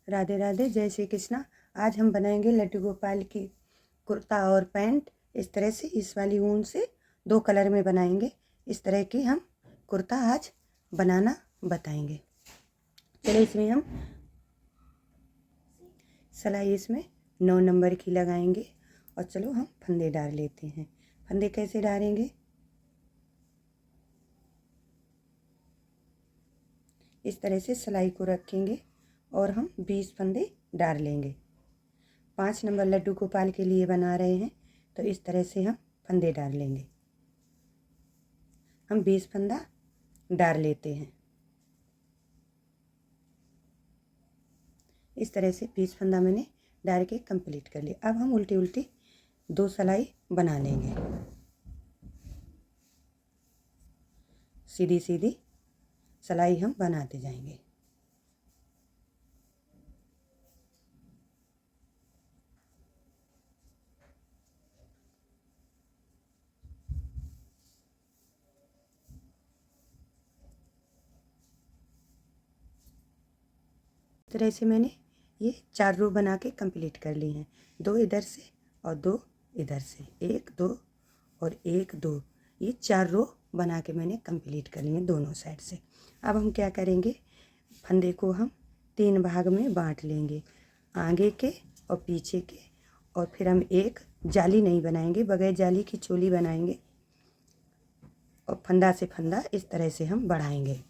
राधे राधे, जय श्री कृष्णा। आज हम बनाएंगे लड्डू गोपाल की कुर्ता और पैंट। इस तरह से इस वाली ऊन से 2 कलर में बनाएंगे। इस तरह की हम कुर्ता आज बनाना बताएंगे। चलिए, इसमें हम सिलाई इसमें 9 नंबर की लगाएंगे। और चलो हम फंदे डाल लेते हैं। फंदे कैसे डालेंगे, इस तरह से सिलाई को रखेंगे और हम 20 फंदे डाल लेंगे। 5 नंबर लड्डू गोपाल के लिए बना रहे हैं, तो इस तरह से हम फंदे डाल लेंगे। हम 20 फंदा डाल लेते हैं। इस तरह से 20 फंदा मैंने डाल के कंप्लीट कर लिया। अब हम उल्टी उल्टी 2 सिलाई बना लेंगे। सीधी सीधी सिलाई हम बनाते जाएंगे। इस तरह से मैंने ये 4 रो बना के कंप्लीट कर ली हैं। 2 इधर से और 2 इधर से, 1 2 और 1 2, ये 4 रो बना के मैंने कंप्लीट कर ली हैं दोनों साइड से। अब हम क्या करेंगे, फंदे को हम 3 भाग में बांट लेंगे, आगे के और पीछे के। और फिर हम एक जाली नहीं बनाएंगे, बगैर जाली की चोली बनाएंगे। और फंदा से फंदा इस तरह से हम बढ़ाएंगे।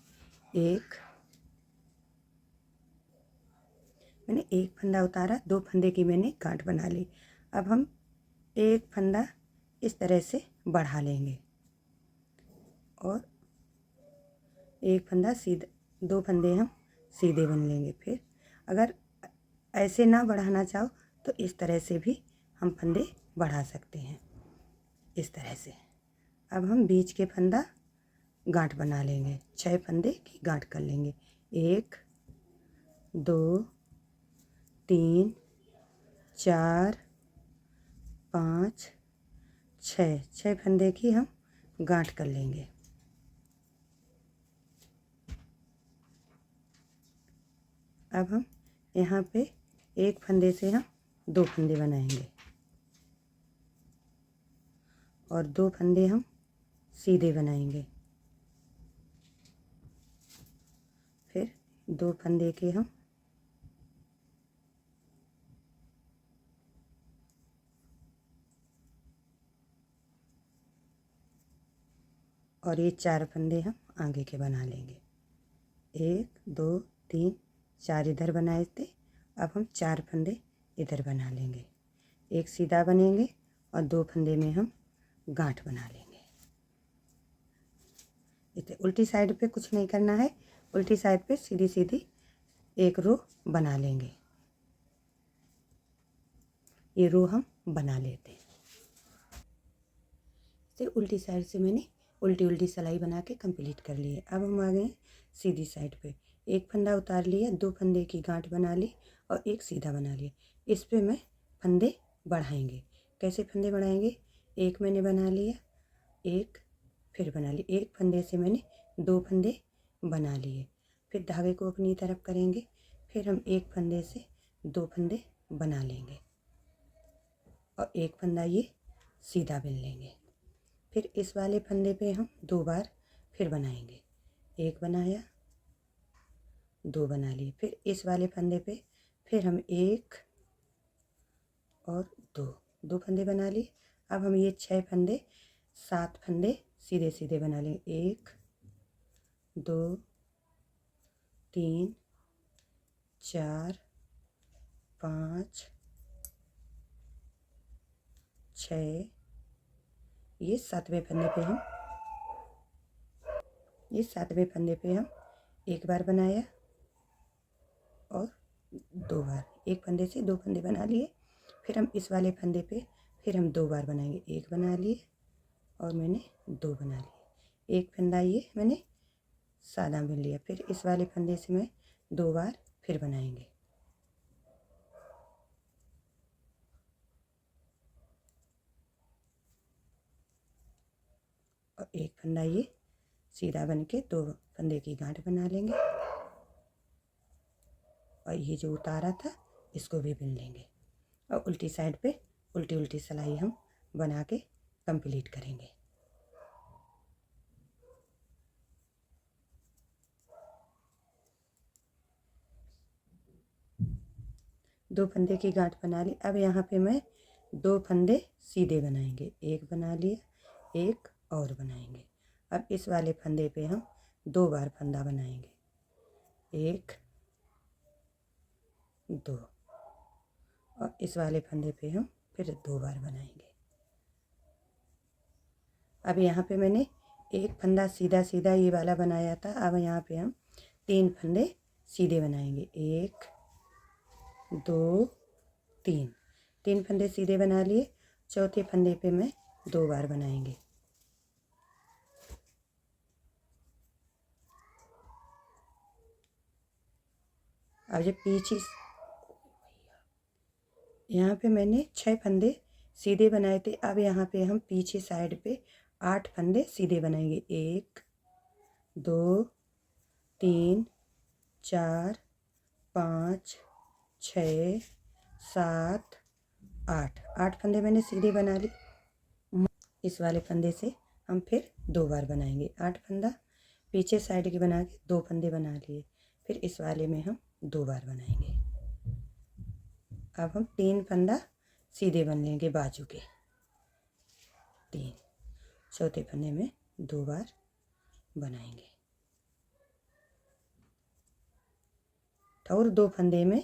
मैंने एक फंदा उतारा, 2 फंदे की मैंने गांठ बना ली। अब हम एक फंदा इस तरह से बढ़ा लेंगे और एक फंदा सीधा, 2 फंदे हम सीधे बन लेंगे। फिर अगर ऐसे ना बढ़ाना चाहो तो इस तरह से भी हम फंदे बढ़ा सकते हैं, इस तरह से। अब हम बीच के फंदा गांठ बना लेंगे, 6 फंदे की गांठ कर लेंगे। 1 2 3 4 5 6 फंदे की हम गांठ कर लेंगे। अब हम यहाँ पे एक फंदे से हम 2 फंदे बनाएंगे और 2 फंदे हम सीधे बनाएंगे। फिर 2 फंदे के हम और ये 4 फंदे हम आगे के बना लेंगे। 1 2 3 4 इधर बनाए थे, अब हम 4 फंदे इधर बना लेंगे। एक सीधा बनेंगे और 2 फंदे में हम गांठ बना लेंगे। इसे उल्टी साइड पे कुछ नहीं करना है, उल्टी साइड पे सीधी सीधी एक रो बना लेंगे। ये रो हम बना लेते हैं। इसे उल्टी साइड से मैंने उल्टी उल्टी सिलाई बना के कंप्लीट कर ली है। अब हम आ गए सीधी साइड पे। एक फंदा उतार लिया, 2 फंदे की गांठ बना ली और एक सीधा बना लिया। इस पे मैं फंदे बढ़ाएंगे। कैसे फंदे बढ़ाएंगे, एक मैंने बना लिया, एक फिर बना ली, एक फंदे से मैंने 2 फंदे बना लिए। फिर धागे को अपनी तरफ करेंगे, फिर हम एक फंदे से 2 फंदे बना लेंगे और एक फंदा ये सीधा बिन लेंगे। फिर इस वाले फंदे पे हम 2 बार फिर बनाएंगे। एक बनाया, 2 बना लिए। फिर इस वाले फंदे पे फिर हम 1 और 2 फंदे बना लिए। अब हम ये 6 फंदे, 7 फंदे सीधे सीधे बना लिए। 1 2 3 4 5 6, ये 7वें फंदे पे हम एक बार बनाया और 2 बार, एक फंदे से 2 फंदे बना लिए। फिर हम इस वाले फंदे पे फिर हम 2 बार बनाएंगे। एक बना लिए और मैंने 2 बना लिए। एक फंदा ये मैंने सादा बुन लिया। फिर इस वाले फंदे से मैं 2 बार फिर बनाएंगे और एक फंदा ये सीधा बन के 2 फंदे की गांठ बना लेंगे और ये जो उतारा था इसको भी बिन लेंगे और उल्टी साइड पे उल्टी उल्टी सिलाई हम बना के कंप्लीट करेंगे। दो फंदे की गांठ बना ली। अब यहाँ पे मैं दो फंदे सीधे बनाएंगे, एक बना लिया, एक और बनाएंगे। अब इस वाले फंदे पे हम दो बार फंदा बनाएंगे, एक दो, और इस वाले फंदे पे हम फिर दो बार बनाएंगे। अब यहाँ पे मैंने एक फंदा सीधा सीधा ये वाला बनाया था। अब यहाँ पे हम तीन फंदे सीधे बनाएंगे, एक दो तीन, तीन फंदे सीधे बना लिए। चौथे फंदे पे मैं दो बार बनाएंगे। अब जब पीछे यहाँ पे मैंने 6 फंदे सीधे बनाए थे। अब यहाँ पे हम पीछे साइड पे 8 फंदे सीधे बनाएंगे, एक दो तीन चार पाँच छः सात आठ, 8 फंदे मैंने सीधे बना ली। इस वाले फंदे से हम फिर दो बार बनाएंगे, 8 फंदा पीछे साइड के बना के दो फंदे बना लिए, फिर इस वाले में हम दो बार बनाएंगे। अब हम तीन फंदा सीधे बन लेंगे बाजू के, तीन, चौथे फंदे में दो बार बनाएंगे और दो फंदे में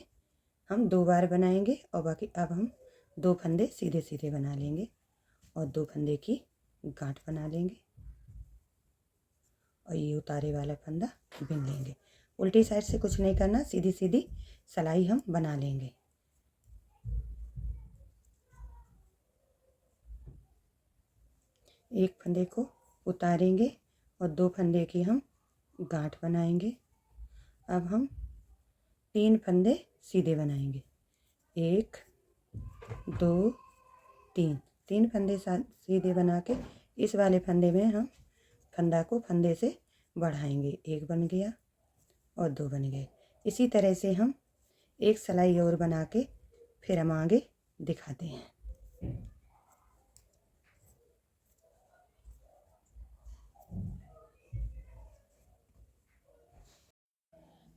हम दो बार बनाएंगे और बाकी अब हम दो फंदे सीधे सीधे बना लेंगे और दो फंदे की गांठ बना लेंगे और ये उतारे वाला फंदा बिन लेंगे। उल्टी साइड से कुछ नहीं करना, सीधी सीधी सिलाई हम बना लेंगे। एक फंदे को उतारेंगे और दो फंदे की हम गांठ बनाएंगे। अब हम तीन फंदे सीधे बनाएंगे, एक दो तीन, तीन फंदे सीधे बना के इस वाले फंदे में हम फंदा को फंदे से बढ़ाएंगे, एक बन गया और दो बन गए। इसी तरह से हम एक सिलाई और बना के फिर हम आगे दिखाते हैं।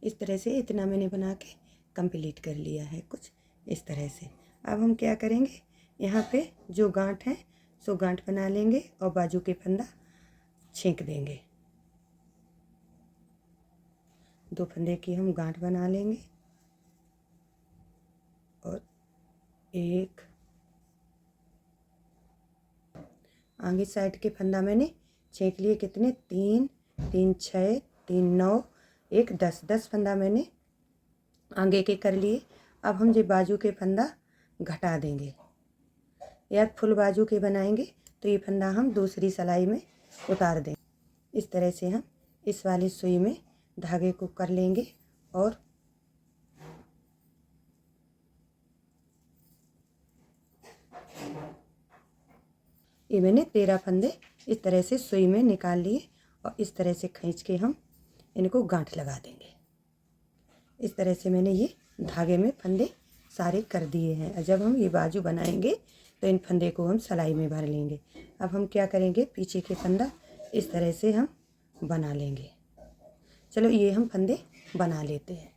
इस तरह से इतना मैंने बना के कंप्लीट कर लिया है कुछ इस तरह से। अब हम क्या करेंगे, यहाँ पे जो गांठ है सो गांठ बना लेंगे और बाजू के फंदा छेंक देंगे। दो फंदे की हम गांठ बना लेंगे और एक आगे साइड के फंदा मैंने छेंक लिए, कितने, तीन, तीन छः, तीन नौ, एक 10, 10 फंदा मैंने आगे के कर लिए। अब हम जो बाजू के फंदा घटा देंगे, या फुल बाजू के बनाएंगे तो ये फंदा हम दूसरी सिलाई में उतार देंगे। इस तरह से हम इस वाली सुई में धागे को कर लेंगे और ये मैंने 13 फंदे इस तरह से सुई में निकाल लिए और इस तरह से खींच के हम इनको गांठ लगा देंगे। इस तरह से मैंने ये धागे में फंदे सारे कर दिए हैं। जब हम ये बाजू बनाएंगे तो इन फंदे को हम सिलाई में भर लेंगे। अब हम क्या करेंगे, पीछे के फंदा इस तरह से हम बना लेंगे। चलो ये हम फंदे बना लेते हैं।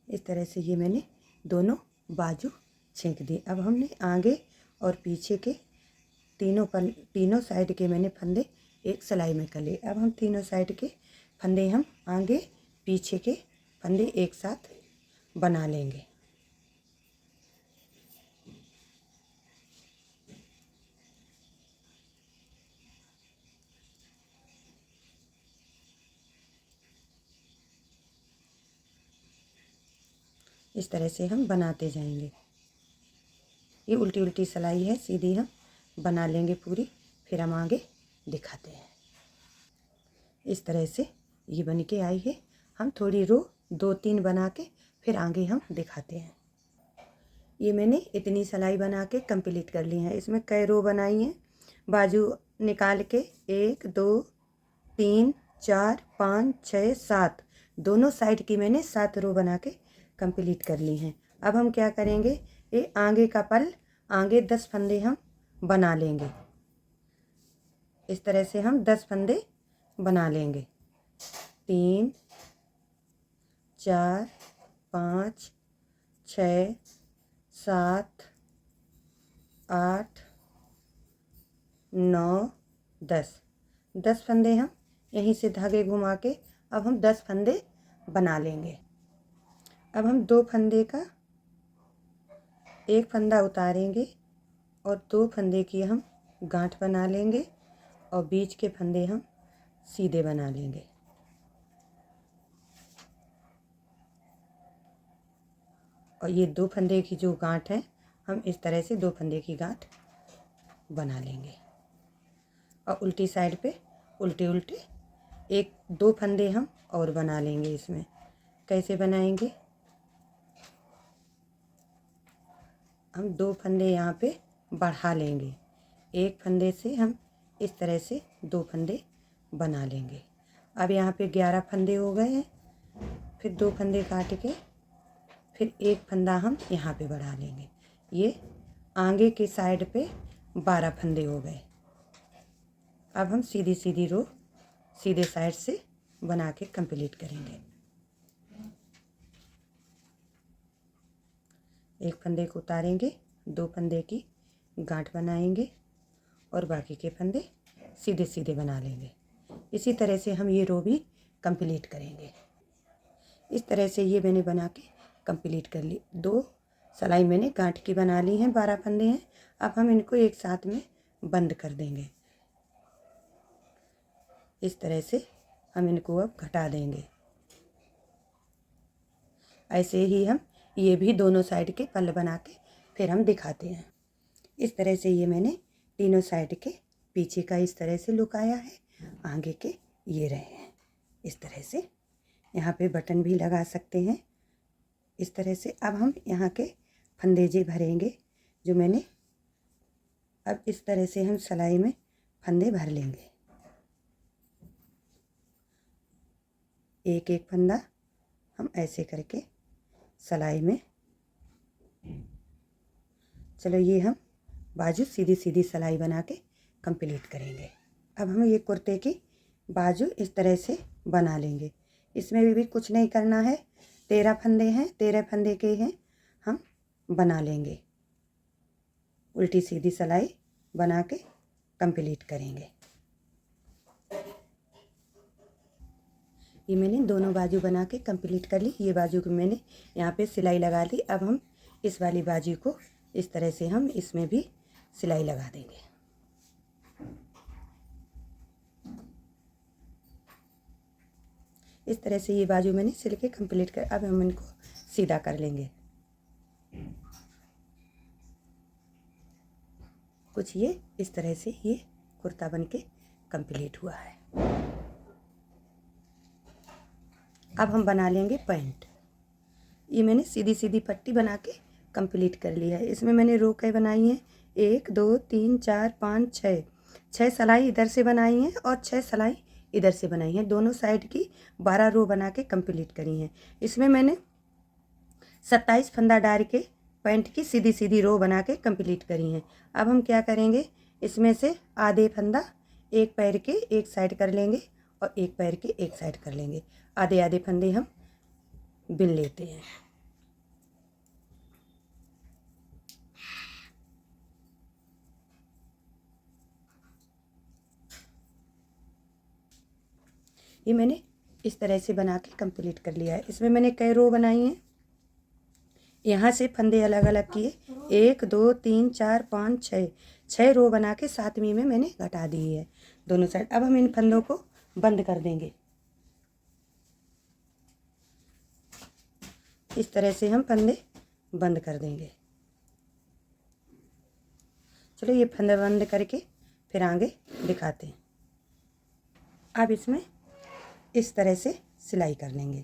इस तरह से ये मैंने दोनों बाजू छेंक दिए। अब हमने आगे और पीछे के तीनों साइड के मैंने फंदे एक सिलाई में कर लिए। अब हम तीनों साइड के फंदे हम आगे पीछे के फंदे एक साथ बना लेंगे। इस तरह से हम बनाते जाएंगे। ये उल्टी उल्टी सिलाई है, सीधी हम बना लेंगे पूरी, फिर हम आगे दिखाते हैं। इस तरह से ये बन के आई है। हम थोड़ी रो 2-3 बना के फिर आगे हम दिखाते हैं। ये मैंने इतनी सिलाई बना के कंप्लीट कर ली है। इसमें कई रो बनाई हैं, बाजू निकाल के 1 2 3 4 5 6 7, दोनों साइड की मैंने 7 रो बना के कंप्लीट कर ली हैं। अब हम क्या करेंगे, ये आगे का पल, आगे 10 फंदे हम बना लेंगे। इस तरह से हम 10 फंदे बना लेंगे। 3 4 5 6 7 8 9 10 फंदे हम यहीं से धागे घुमा के अब हम 10 फंदे बना लेंगे। अब हम 2 फंदे का एक फंदा उतारेंगे और 2 फंदे की हम गांठ बना लेंगे और बीच के फंदे हम सीधे बना लेंगे। और ये 2 फंदे की जो गांठ है हम इस तरह से 2 फंदे की गांठ बना लेंगे और उल्टी साइड पे उल्टे उल्टे 1-2 फंदे हम और बना लेंगे। इसमें कैसे बनाएंगे, हम 2 फंदे यहाँ पे बढ़ा लेंगे। एक फंदे से हम इस तरह से 2 फंदे बना लेंगे। अब यहाँ पे 11 फंदे हो गए हैं। फिर 2 फंदे काट के फिर एक फंदा हम यहाँ पे बढ़ा लेंगे। ये आगे के साइड पे 12 फंदे हो गए। अब हम सीधी सीधी रो सीधे साइड से बना के कंप्लीट करेंगे। एक फंदे को उतारेंगे, 2 फंदे की गांठ बनाएंगे और बाकी के फंदे सीधे सीधे बना लेंगे। इसी तरह से हम ये रो भी कंप्लीट करेंगे। इस तरह से ये मैंने बना के कंप्लीट कर ली। 2 सिलाई मैंने गांठ की बना ली हैं, 12 फंदे हैं। अब हम इनको एक साथ में बंद कर देंगे। इस तरह से हम इनको अब घटा देंगे। ऐसे ही हम ये भी दोनों साइड के पल्ले बना के फिर हम दिखाते हैं। इस तरह से ये मैंने तीनों साइड के पीछे का इस तरह से लुक आया है, आगे के ये रहे हैं। इस तरह से यहाँ पे बटन भी लगा सकते हैं। इस तरह से अब हम यहाँ के फंदेजे भरेंगे जो मैंने, अब इस तरह से हम सिलाई में फंदे भर लेंगे। एक एक फंदा हम ऐसे करके सिलाई में, चलो ये हम बाजू सीधी सीधी सिलाई बना के कंप्लीट करेंगे। अब हम ये कुर्ते की बाजू इस तरह से बना लेंगे। इसमें भी कुछ नहीं करना है। 13 फंदे हैं, 13 फंदे के हैं हम बना लेंगे। उल्टी सीधी सिलाई बना के कंप्लीट करेंगे। ये मैंने दोनों बाजू बना के कंप्लीट कर ली। ये बाजू को मैंने यहाँ पे सिलाई लगा ली। अब हम इस वाली बाजू को इस तरह से हम इसमें भी सिलाई लगा देंगे। इस तरह से ये बाजू मैंने सिल के कंप्लीट कर, अब हम इनको सीधा कर लेंगे। कुछ ये इस तरह से ये कुर्ता बन के कंप्लीट हुआ है। अब हम बना लेंगे पैंट। ये मैंने सीधी सीधी पट्टी बना के कंप्लीट कर लिया है। इसमें मैंने रो के बनाई हैं 1 2 3 4 5 6 सिलाई इधर से बनाई हैं और 6 सिलाई इधर से बनाई हैं। दोनों साइड की 12 रो बना के कंप्लीट करी हैं। इसमें मैंने 27 फंदा डाल के पैंट की सीधी सीधी रो बना के कंप्लीट करी हैं। अब हम क्या करेंगे, इसमें से आधे फंदा एक पैर के एक साइड कर लेंगे और एक पैर के एक साइड कर लेंगे। आधे आधे फंदे हम बिन लेते हैं। ये मैंने इस तरह से बना के कंप्लीट कर लिया है। इसमें मैंने कई रो बनाई हैं। यहाँ से फंदे अलग अलग किए, 1 2 3 4 5 6 रो बना के 7वीं में मैंने घटा दी है दोनों साइड। अब हम इन फंदों को बंद कर देंगे। इस तरह से हम फंदे बंद कर देंगे। चलो ये फंदे बंद करके फिर आगे दिखाते हैं। अब इसमें इस तरह से सिलाई कर लेंगे।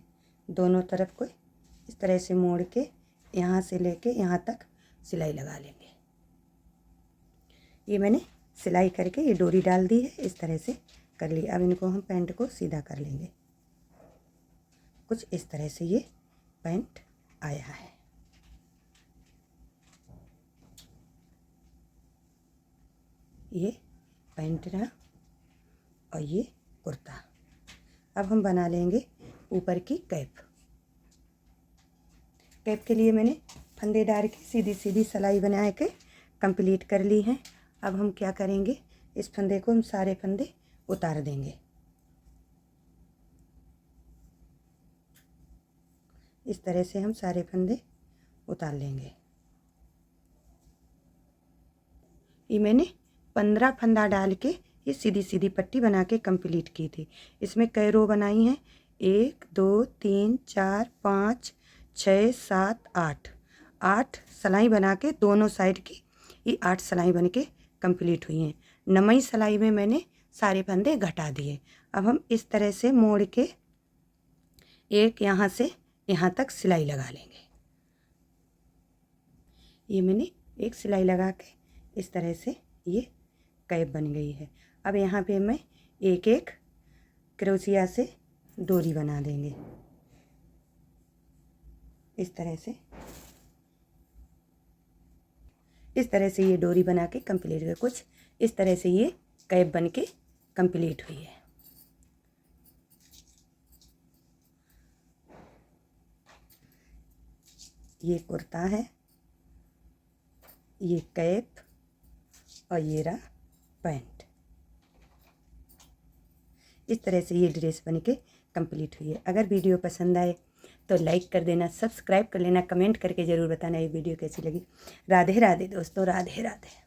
दोनों तरफ को इस तरह से मोड़ के यहाँ से लेके यहाँ तक सिलाई लगा लेंगे। ये मैंने सिलाई करके ये डोरी डाल दी है, इस तरह से कर ली। अब इनको हम पैंट को सीधा कर लेंगे। कुछ इस तरह से ये पैंट आया है। ये पैंट रहा और ये कुर्ता। अब हम बना लेंगे ऊपर की कैप। कैप के लिए मैंने फंदेदार की सीधी सीधी सिलाई बना के कंप्लीट कर ली है। अब हम क्या करेंगे, इस फंदे को हम सारे फंदे उतार देंगे। इस तरह से हम सारे फंदे उतार लेंगे। ये मैंने 15 फंदा डाल के ये सीधी सीधी पट्टी बना के कंप्लीट की थी। इसमें कई रो बनाई हैं, 1 2 3 4 5 6 7 8 8 सिलाई बना के दोनों साइड की ये 8 सिलाई बन के कंप्लीट हुई हैं। 9वीं सिलाई में मैंने सारे फंदे घटा दिए। अब हम इस तरह से मोड़ के एक यहाँ से यहाँ तक सिलाई लगा लेंगे। ये मैंने एक सिलाई लगा के इस तरह से ये कैप बन गई है। अब यहाँ पे मैं एक एक क्रोशिया से डोरी बना देंगे। इस तरह से ये डोरी बना के कंप्लीट हुई। कुछ इस तरह से ये कैप बन के कंप्लीट हुई है। ये कुर्ता है, ये कैप और ये रहा पैंट। इस तरह से ये ड्रेस बन के कंप्लीट हुई है। अगर वीडियो पसंद आए तो लाइक कर देना, सब्सक्राइब कर लेना, कमेंट करके ज़रूर बताना ये वीडियो कैसी लगी। राधे राधे दोस्तों, राधे राधे।